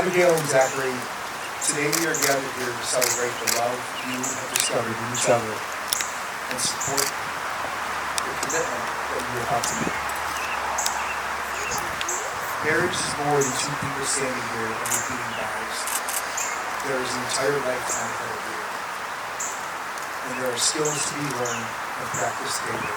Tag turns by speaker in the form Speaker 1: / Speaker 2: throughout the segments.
Speaker 1: Abigail and Zachary, today we are gathered here to celebrate the love you have discovered in each other and support the commitment that you are about to make. Marriage is more than two people standing here and repeating vows. There is an entire lifetime ahead of you, and there are skills to be learned and practiced daily.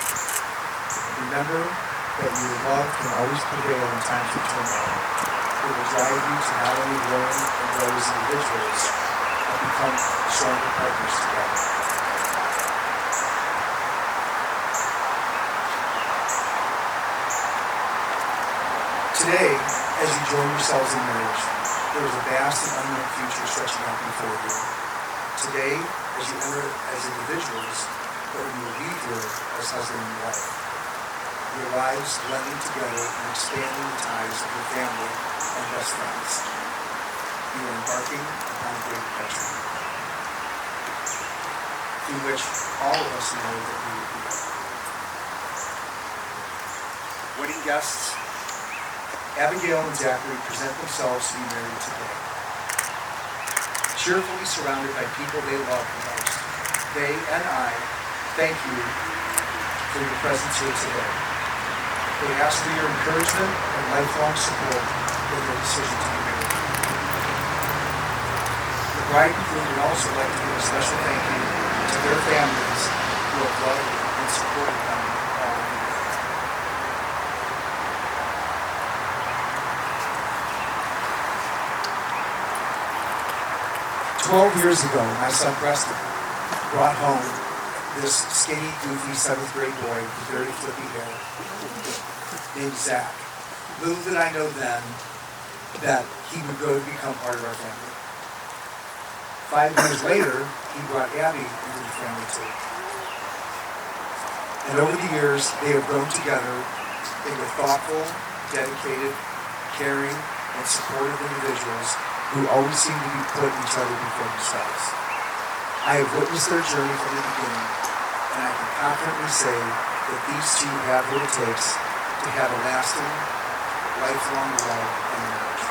Speaker 1: Remember that your love can always prevail in times of turmoil. It will drive you to not only learn and grow as individuals, but become stronger partners together. Today, as you join yourselves in marriage, there is a vast and unknown future stretching out before you. Today, as you enter as individuals, but you will leave here as husband and wife. Your lives blending together and expanding the ties of your family and best friends. You are embarking upon a great adventure, through which all of us know that we will be. Wedding guests, Abigail and Zachary present themselves to be married today. Cheerfully surrounded by people they love the most, they and I thank you for your presence here today. They ask for your encouragement and lifelong support in their decision to be married. The bride and groom would also like to give a special thank you to their families who have loved and supported them all of you. 12 years ago, my son Preston brought home this skinny, goofy 7th grade boy with very flippy hair named Zach. Little did I know then that he would go to become part of our family. 5 years later, he brought Abby into the family too. And over the years, they have grown together into thoughtful, dedicated, caring, and supportive individuals who always seem to be putting each other before themselves. I have witnessed their journey from the beginning, and I can confidently say that these two have what it takes to have a lasting, lifelong love and marriage.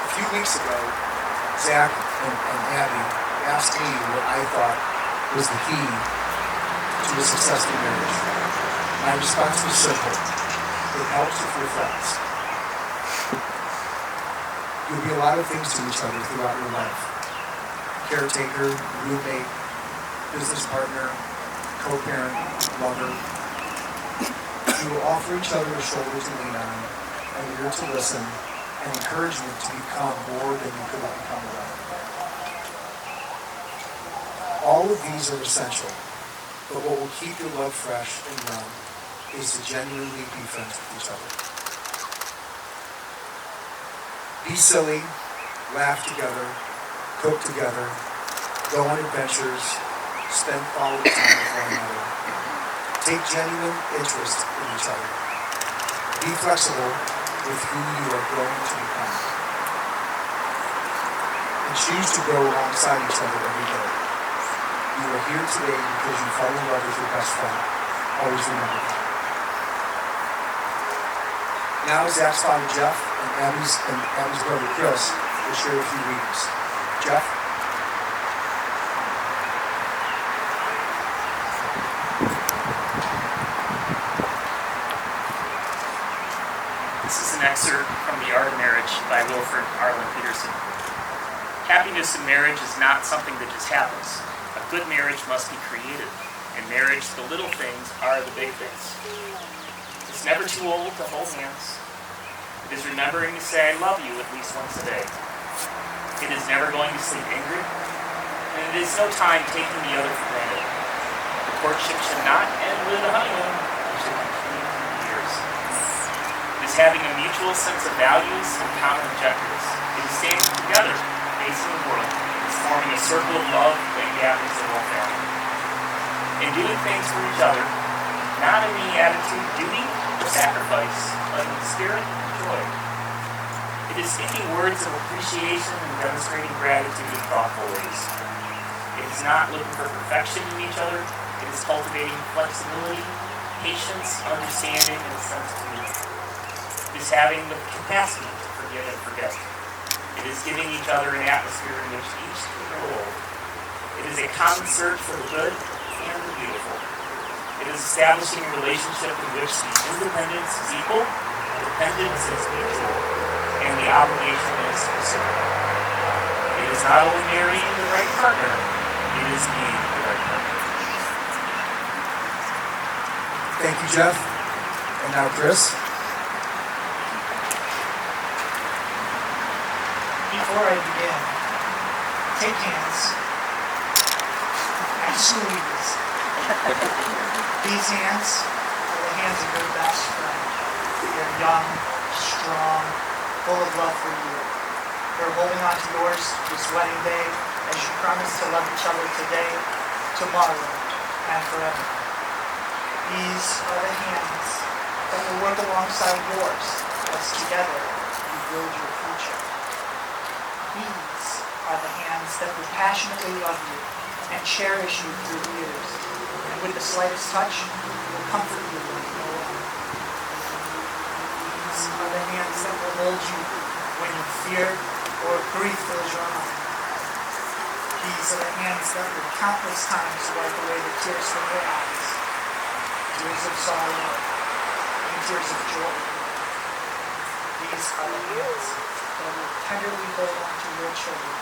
Speaker 1: A few weeks ago, Zach and Abby asked me what I thought was the key to a successful marriage. My response was simple: it helps if you're friends. You'll be a lot of things to each other throughout your life. Caretaker, roommate, business partner, co-parent, lover. You will offer each other a shoulder to lean on, an ear to listen, and encouragement to become more than you could have become alone. All of these are essential, but what will keep your love fresh and young is to genuinely be friends with each other. Be silly, laugh together, cook together, go on adventures, spend quality time with one another. Take genuine interest in each other. Be flexible with who you are growing to become. And choose to grow alongside each other every day. You are here today because you fell in love with your best friend. Always remember that. Now Zach's father Jeff and Abby's brother Chris will share a few readings. Jeff?
Speaker 2: This is an excerpt from The Art of Marriage by Wilfred Arlen Peterson. Happiness in marriage is not something that just happens. A good marriage must be created. In marriage, the little things are the big things. It's never too old to hold hands. It is remembering to say, I love you at least once a day. It is never going to sleep angry. And it is no time taking the other for granted. The courtship should not end with a honeymoon. It should continue for years. It is having a mutual sense of values and common objectives. It is standing together, facing the world. It is forming a circle of love that gathers the whole family. In doing things for each other, not in the attitude of duty or sacrifice, but in the spirit of joy. It is speaking words of appreciation and demonstrating gratitude in thoughtful ways. It is not looking for perfection in each other. It is cultivating flexibility, patience, understanding, and sensitivity. It is having the capacity to forgive and forget. It is giving each other an atmosphere in which each can grow old. It is a common search for the good and the beautiful. It is establishing a relationship in which the independence is equal, the dependence is mutual, and the obligation is reciprocal. It is not only marrying the right partner, it is being the right partner.
Speaker 1: Thank you, Jeff. And now, Chris.
Speaker 3: Before I begin, take hands and squeeze. These hands are the hands of your best friend. They're young, strong, full of love for you. They're holding on to yours this wedding day as you promise to love each other today, tomorrow, and forever. These are the hands that will work alongside yours as together you build your future. These are the hands that will passionately love you and cherish you through the years, and with the slightest touch, will comfort you when you know it. These are the hands that will hold you when you fear or grief fills your mind. These are the hands that will countless times wipe away the tears from your eyes, tears of sorrow and tears of joy. These are the hands that will tenderly hold on to your children.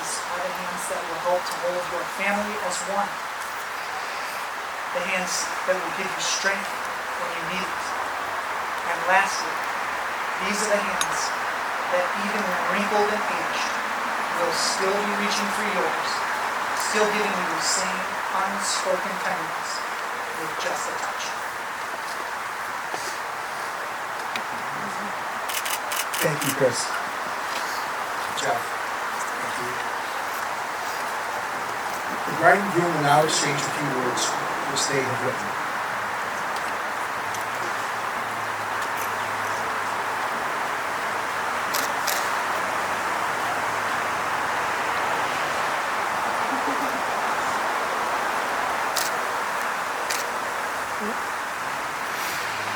Speaker 3: These are the hands that will help to hold your family as one. The hands that will give you strength when you need it. And lastly, these are the hands that even when wrinkled and aged, will still be reaching for yours, still giving you the same unspoken tenderness with just a touch.
Speaker 1: Thank you, Chris. Jeff, thank you. The bride and groom will now exchange a few words which they have written.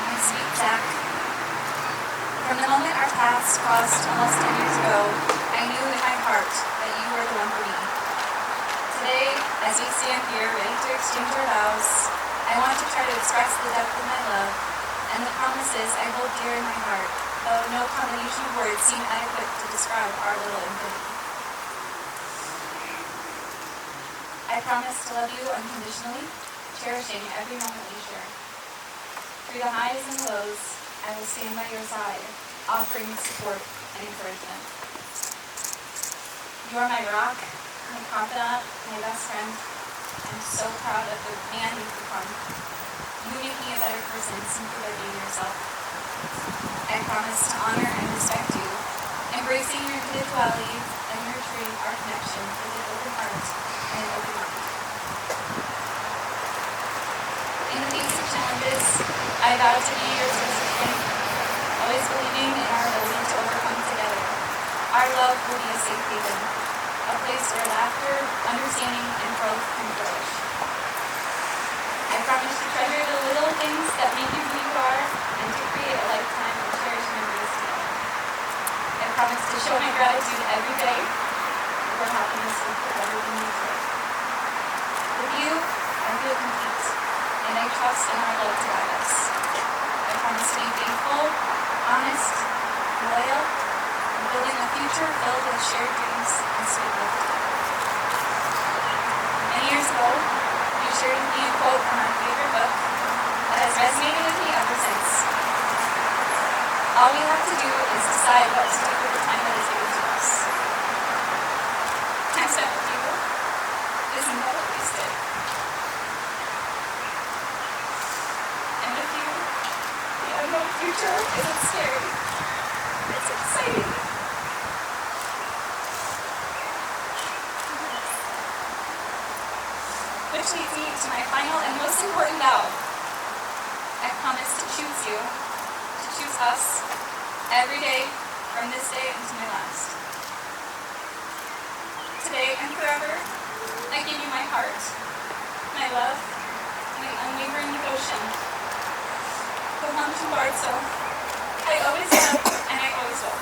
Speaker 4: My sweet Jack, from the moment our paths crossed almost 10 years ago, I knew in my heart that you were the one for me. Today, as we stand here ready to exchange our vows, I want to try to express the depth of my love and the promises I hold dear in my heart, though no combination of words seem adequate to describe our little infinity. I promise to love you unconditionally, cherishing every moment we share. Through the highs and lows, I will stand by your side, offering support and encouragement. You are my rock, my confidant, my best friend. I'm so proud of the man you've become. You make me a better person simply by being yourself. I promise to honor and respect you, embracing your individuality and nurturing our connection with an open heart and an open mind. In the face of challenges, I vow to be your source of strength, always believing in our ability to overcome together. Our love will be a safe haven, a place where laughter, understanding, and growth can flourish. I promise to treasure the little things that make you who you are and to create a lifetime of cherished memories together. I promise to show my gratitude every day for happiness will forever be mutual. With you, I feel complete, and I trust in our love to guide us. I promise to be faithful, honest, loyal, and building a future filled with shared dreams and sweet love together. Many years ago, you shared with me a quote from our favorite book that has resonated with me ever since. All we have to do is decide what to do with the time that is given to us. Time spent with you is never wasted. And with you, the unknown future isn't scary. It's exciting. Which leads me to my final and most important vow. I promise to choose you, to choose us, every day from this day until my last. Today and forever, I give you my heart, my love, my unwavering devotion. Kocham cię bardzo. I always have, and I always will.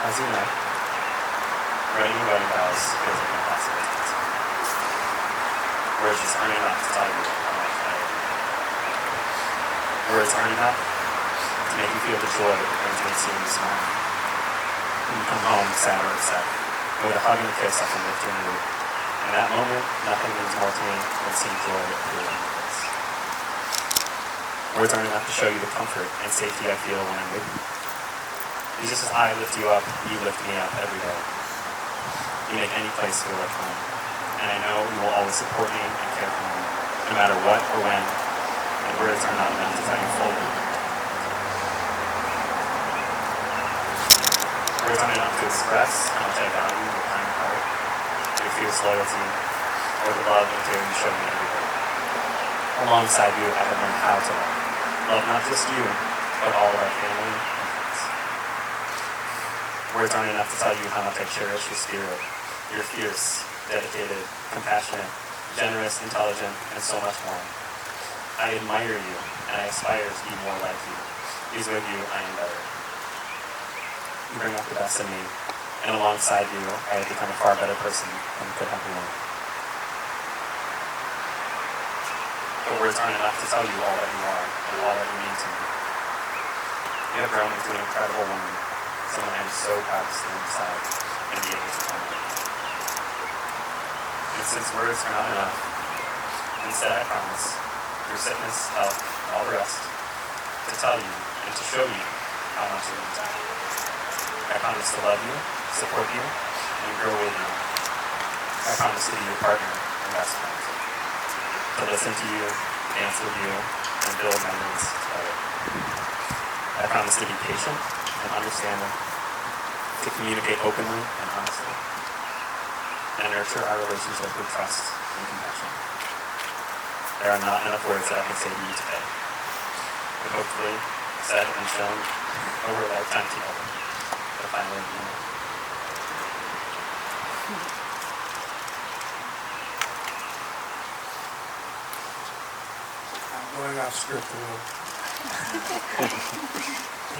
Speaker 5: As you know, writing your wedding vows feels like impossible task. Words just aren't enough to tell you how much I love you. Words aren't enough to make you feel the joy that brings me seeing you smile. When you come home sad or upset, and with a hug and a kiss I can lift your mood. In that moment, nothing means more to me than seeing joy appear on your face. Words aren't enough to show you the comfort and safety I feel when I'm with you. It's just as I lift you up, you lift me up every day. You make any place feel like home. And I know you will always support me and care for me, no matter what or when, and words are not enough to tell you fully. Words aren't enough to express how much I value your kind heart, your fierce loyalty, or the love and care you show me every day. Alongside you, I have learned how to love. Love not just you, but all of our family and friends. Words aren't enough to tell you how much I cherish your spirit. You're fierce, dedicated, compassionate, generous, intelligent, and so much more. I admire you, and I aspire to be more like you. Because with you, I am better. You bring out the best in me, and alongside you, I have become a far better person than could have been. But words aren't enough to tell you all that you are, and all that you mean to me. You have grown into an incredible woman, someone I'm so proud to stand beside and be able to come with. And since words are not enough, instead I promise, through sickness, health, and all the rest, to tell you and to show you how much you mean to me. I promise to love you, support you, and grow with you. I promise to be your partner and best friend. To listen to you, dance with you, and build memories together. I promise to be patient and understanding, to communicate openly and honestly, and nurture our relationship with trust and compassion. There are not enough words that I can say to you today, but hopefully said and shown over a lifetime together, to finally be enough.
Speaker 1: I'm going off script a little.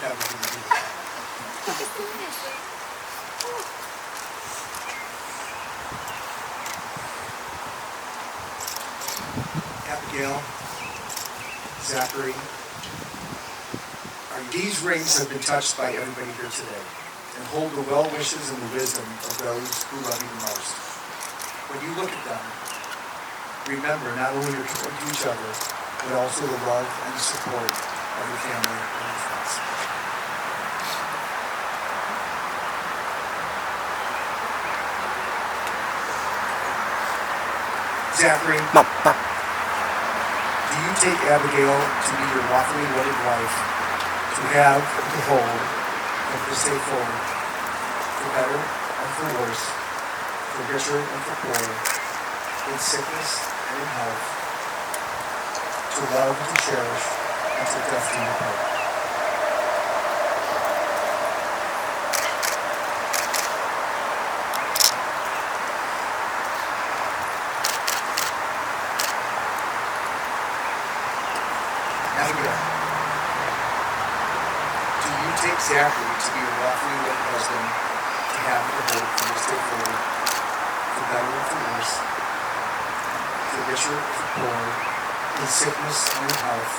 Speaker 1: That was gonna be it. Abigail, Zachary, these rings have been touched by everybody here today and hold the well wishes and the wisdom of those who love you the most. When you look at them, remember not only your commitment to each other, but also the love and the support of your family and your friends. Zachary, do you take Abigail to be your lawfully wedded wife, to have and to hold, and to stay forward, for better and for worse, for richer and for poorer, in sickness and in health, to love and to cherish, and to death do you part? Abigail, do you take Zachary to be your lawfully wedded husband, to have and to hold, and to stay forward, for better and for worse, for richer and for poorer, in sickness and in health,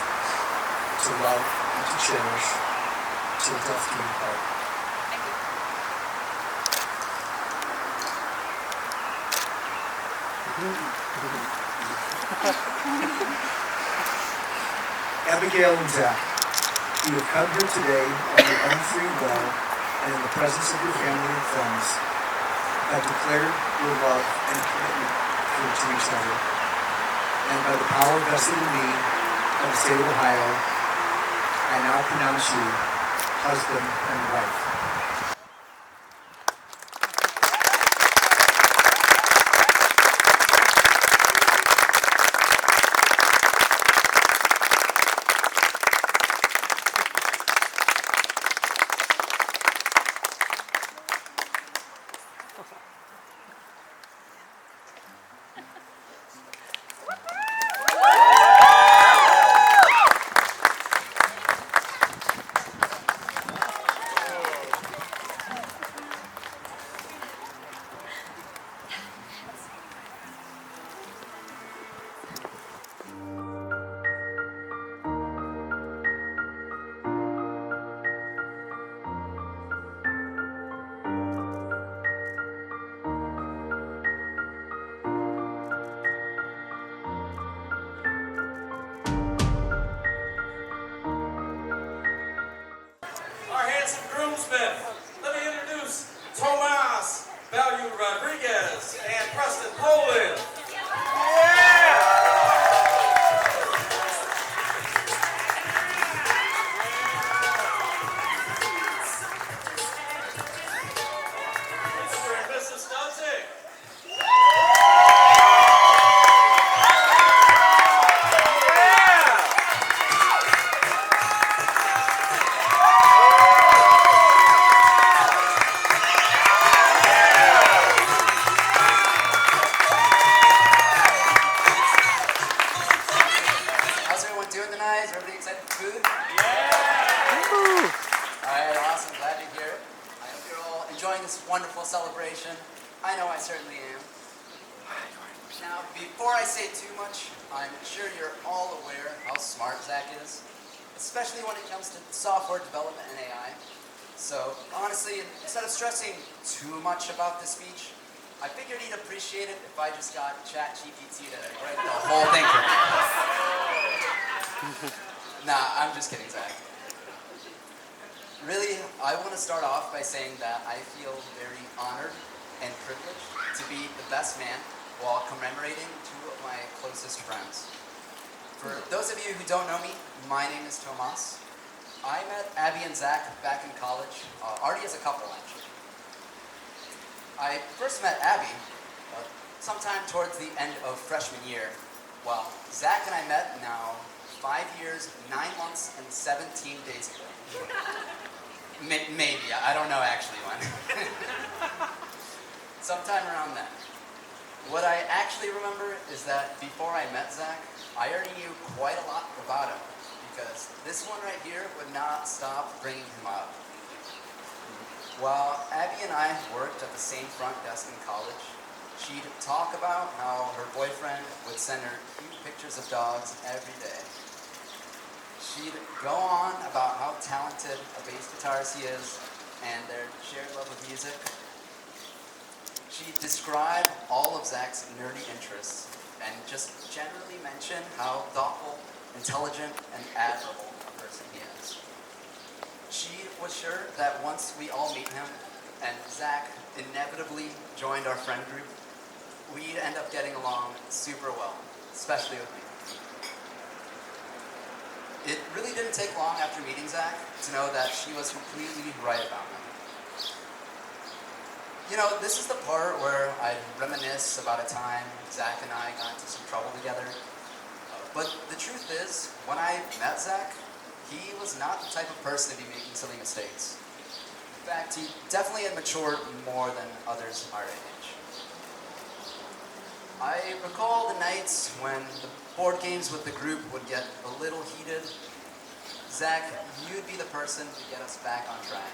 Speaker 1: to love and to cherish, till death do you part? Abigail and Zach, you have come here today of your own free will and in the presence of your family and friends, have declared your love and commitment to each other. And by the power vested in me of the state of Ohio, I now pronounce you husband and wife.
Speaker 6: Food? Yeah! Alright, awesome. Glad to hear it. I hope you're all enjoying this wonderful celebration. I know I certainly am. Now, before I say too much, I'm sure you're all aware how smart Zach is, especially when it comes to software development and AI. So, honestly, instead of stressing too much about this speech, I figured he'd appreciate it if I just got ChatGPT to write the whole thing for me. Nah, I'm just kidding, Zach. Really, I want to start off by saying that I feel very honored and privileged to be the best man while commemorating two of my closest friends. For those of you who don't know me, my name is Tomas. I met Abby and Zach back in college, already as a couple actually. I first met Abby sometime towards the end of freshman year, while Zach and I met now 5 years, 9 months, and 17 days ago. Maybe, I don't know actually when. Sometime around then. What I actually remember is that before I met Zach, I already knew quite a lot about him, because this one right here would not stop bringing him up. While Abby and I worked at the same front desk in college, she'd talk about how her boyfriend would send her cute pictures of dogs every day. She'd go on about how talented a bass guitarist he is and their shared love of music. She'd describe all of Zach's nerdy interests and just generally mention how thoughtful, intelligent, and admirable a person he is. She was sure that once we all meet him and Zach inevitably joined our friend group, we'd end up getting along super well, especially with me. It really didn't take long after meeting Zach to know that she was completely right about him. You know, this is the part where I reminisce about a time Zach and I got into some trouble together. But the truth is, when I met Zach, he was not the type of person to be making silly mistakes. In fact, he definitely had matured more than others our age. I recall the nights when the board games with the group would get a little heated. Zach, you'd be the person to get us back on track.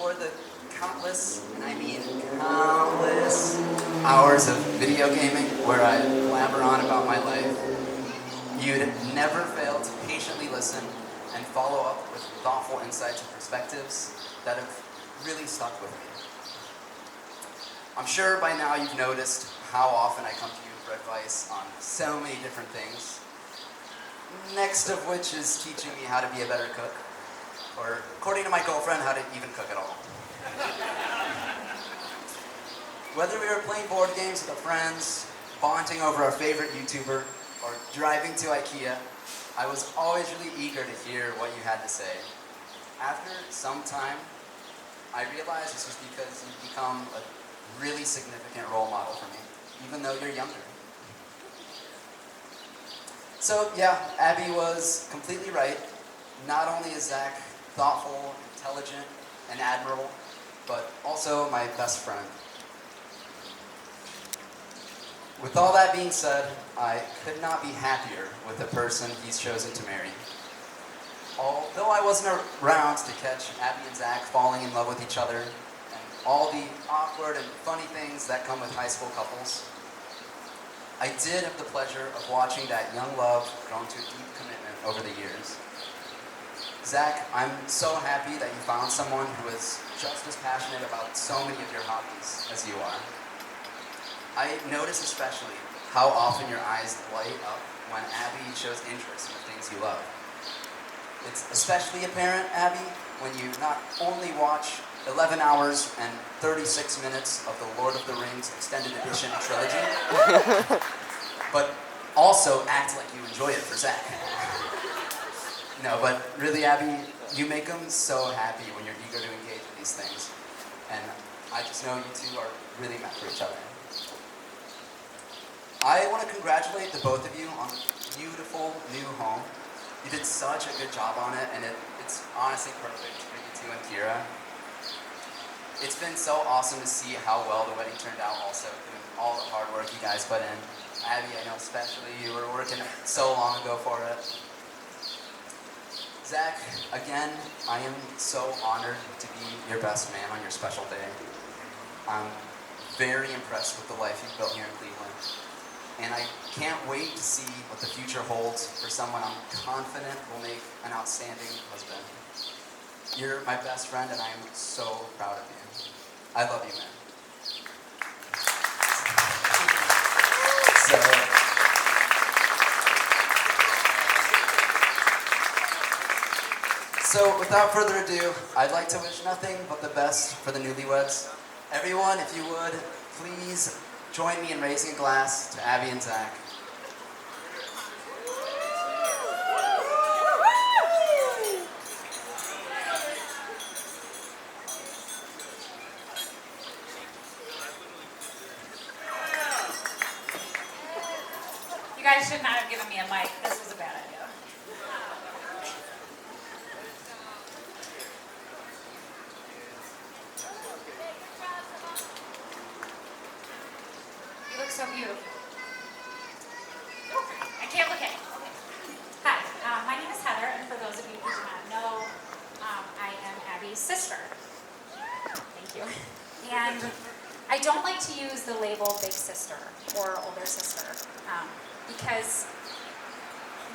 Speaker 6: Or the countless, and I mean countless, hours of video gaming where I blabber on about my life. You'd never fail to patiently listen and follow up with thoughtful insights and perspectives that have really stuck with me. I'm sure by now you've noticed how often I come to you for advice on so many different things. Next of which is teaching me how to be a better cook, or according to my girlfriend, how to even cook at all. Whether we were playing board games with our friends, bonding over our favorite YouTuber, or driving to IKEA, I was always really eager to hear what you had to say. After some time, I realized this was because you've become a really significant role model for me, even though you're younger. So yeah, Abby was completely right. Not only is Zach thoughtful, intelligent, and admirable, but also my best friend. With all that being said, I could not be happier with the person he's chosen to marry. Although I wasn't around to catch Abby and Zach falling in love with each other, and all the awkward and funny things that come with high school couples, I did have the pleasure of watching that young love grow into a deep commitment over the years. Zach, I'm so happy that you found someone who is just as passionate about so many of your hobbies as you are. I notice especially how often your eyes light up when Abby shows interest in the things you love. It's especially apparent, Abby, when you not only watch 11 hours and 36 minutes of the Lord of the Rings Extended Edition trilogy, but also act like you enjoy it for Zach. No, but really, Abby, you make them so happy when you're eager to engage in these things. And I just know you two are really meant for each other. I want to congratulate the both of you on the beautiful new home. You did such a good job on it, and it's honestly perfect for you two and Kira. It's been so awesome to see how well the wedding turned out also, given all the hard work you guys put in. Abby, I know especially, you were working so long ago for it. Zach, again, I am so honored to be your best man on your special day. I'm very impressed with the life you've built here in Cleveland. And I can't wait to see what the future holds for someone I'm confident will make an outstanding husband. You're my best friend, and I am so proud of you. I love you, man. So without further ado, I'd like to wish nothing but the best for the newlyweds. Everyone, if you would, please join me in raising a glass to Abby and Zach.
Speaker 7: You guys should not have given me a mic. This was a bad idea. You look so beautiful. I can't look at it. Okay. Hi, my name is Heather, and for those of you who do not know, I am Abby's sister. Thank you. And I don't like to use the label big sister or older sister because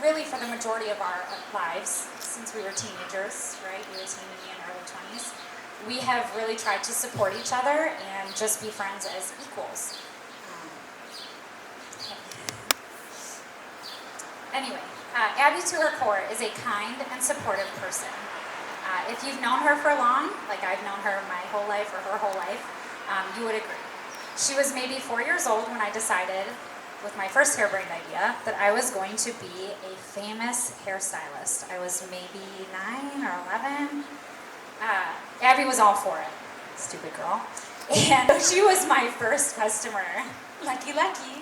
Speaker 7: really for the majority of our lives, since we were teenagers, right? You were teen and me in early 20s, we have really tried to support each other and just be friends as equals. Anyway, Abby to her core is a kind and supportive person. If you've known her for long, like I've known her my whole life or her whole life, you would agree. She was maybe 4 years old when I decided, with my first hairbrained idea, that I was going to be a famous hairstylist. I was maybe 9 or 11. Abby was all for it, stupid girl. And she was my first customer. Lucky, lucky.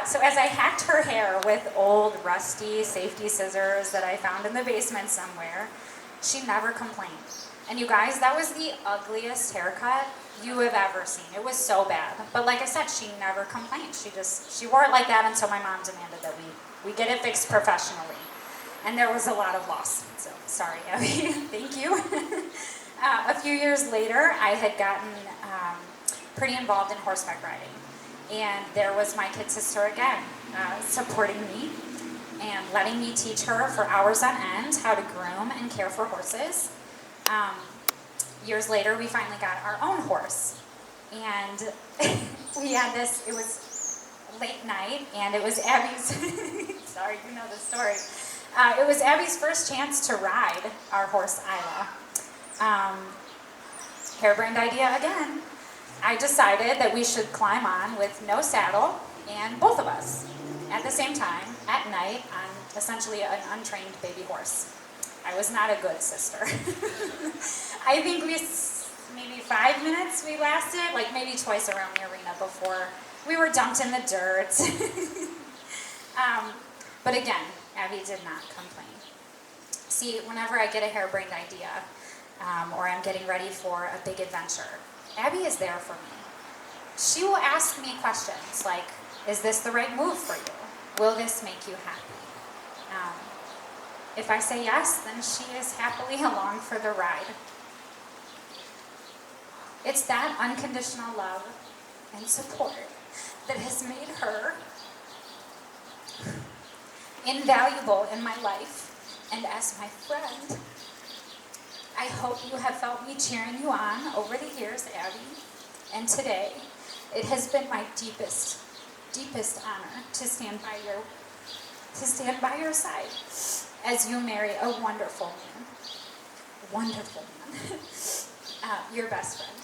Speaker 7: So as I hacked her hair with old, rusty safety scissors that I found in the basement somewhere, she never complained. And you guys, that was the ugliest haircut you have ever seen. It was so bad. But like I said, she never complained. She wore it like that until my mom demanded that we get it fixed professionally. And there was a lot of loss. So sorry, Abby. Thank you. A few years later, I had gotten pretty involved in horseback riding. And there was my kid sister again, supporting me and letting me teach her for hours on end how to groom and care for horses. Years later, we finally got our own horse. And we had this, it was late night, and it was Abby's, sorry, you know the story. It was Abby's first chance to ride our horse, Isla. Harebrained idea again. I decided that we should climb on with no saddle, and both of us, at the same time, at night, on essentially an untrained baby horse. I was not a good sister. I think maybe 5 minutes we lasted, like maybe twice around the arena before we were dumped in the dirt. But again, Abby did not complain. See, whenever I get a harebrained idea, or I'm getting ready for a big adventure, Abby is there for me. She will ask me questions like, is this the right move for you? Will this make you happy? If I say yes, then she is happily along for the ride. It's that unconditional love and support that has made her invaluable in my life and as my friend. I hope you have felt me cheering you on over the years, Abby. And today, it has been my deepest honor to stand by your side as you marry a wonderful man. Wonderful man. Your best friend.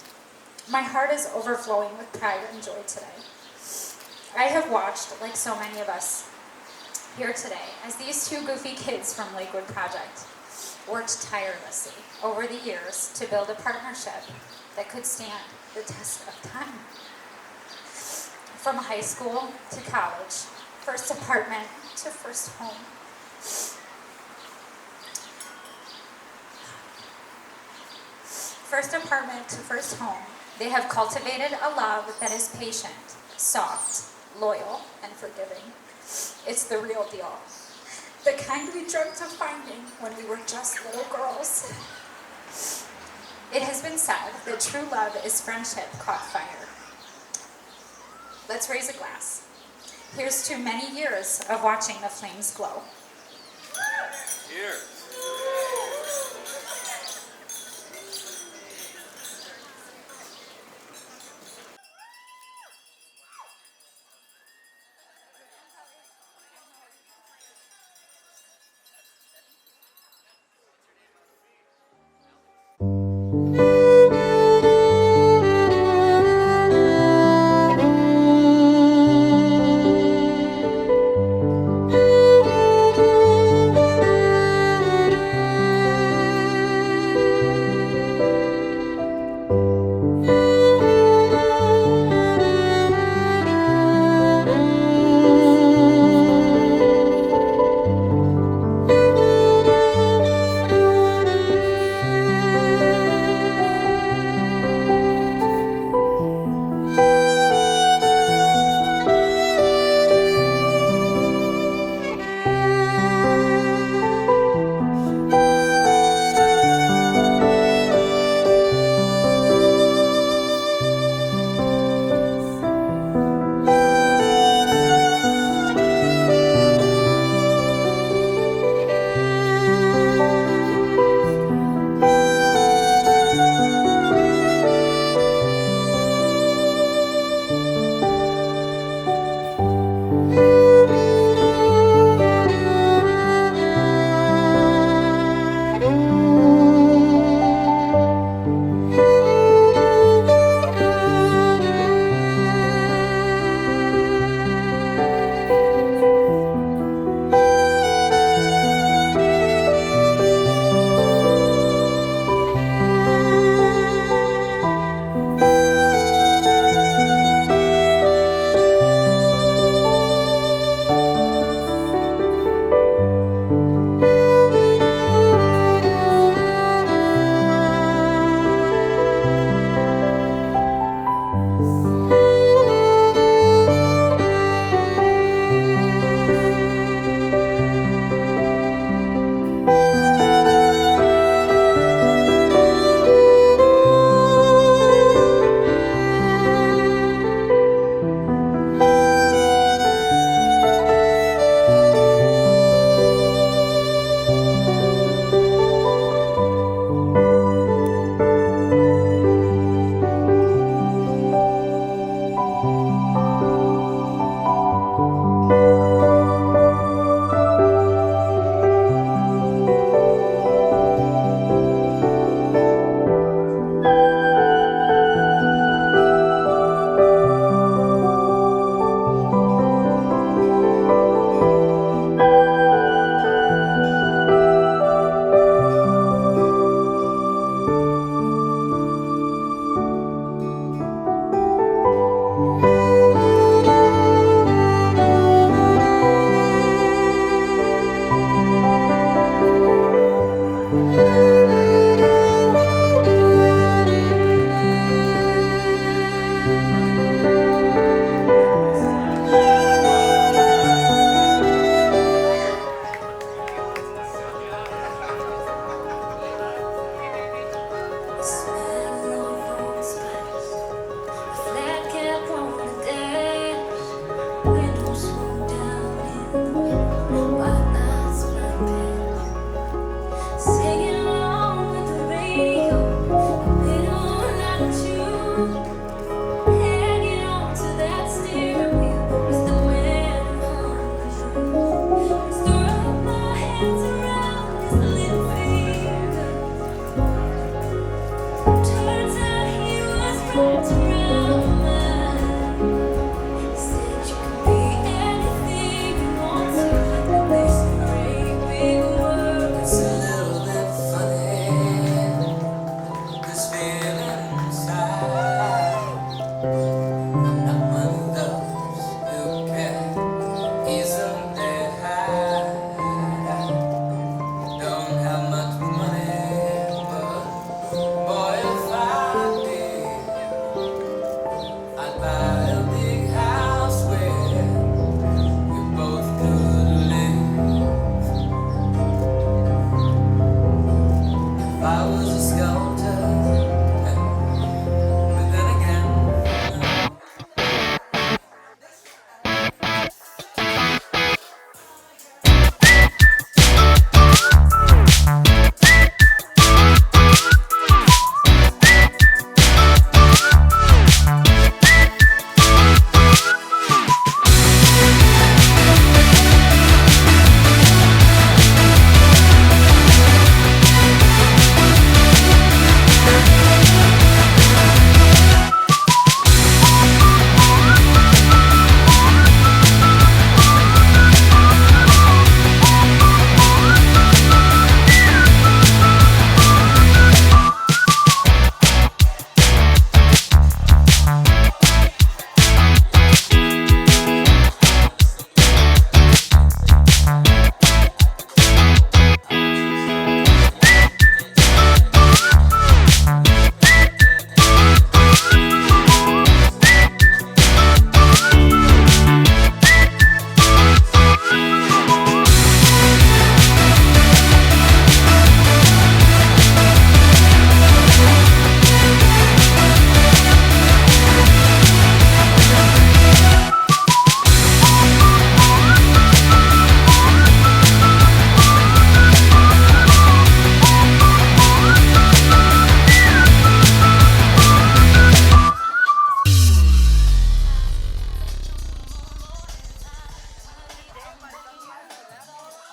Speaker 7: My heart is overflowing with pride and joy today. I have watched, like so many of us here today, as these two goofy kids from Lakewood Project worked tirelessly over the years to build a partnership that could stand the test of time. From high school to college, first apartment to first home. First apartment to first home, they have cultivated a love that is patient, soft, loyal, and forgiving. It's the real deal. The kind we dreamt of finding when we were just little girls. It has been said that true love is friendship caught fire. Let's raise a glass. Here's to many years of watching the flames glow.
Speaker 8: Cheers.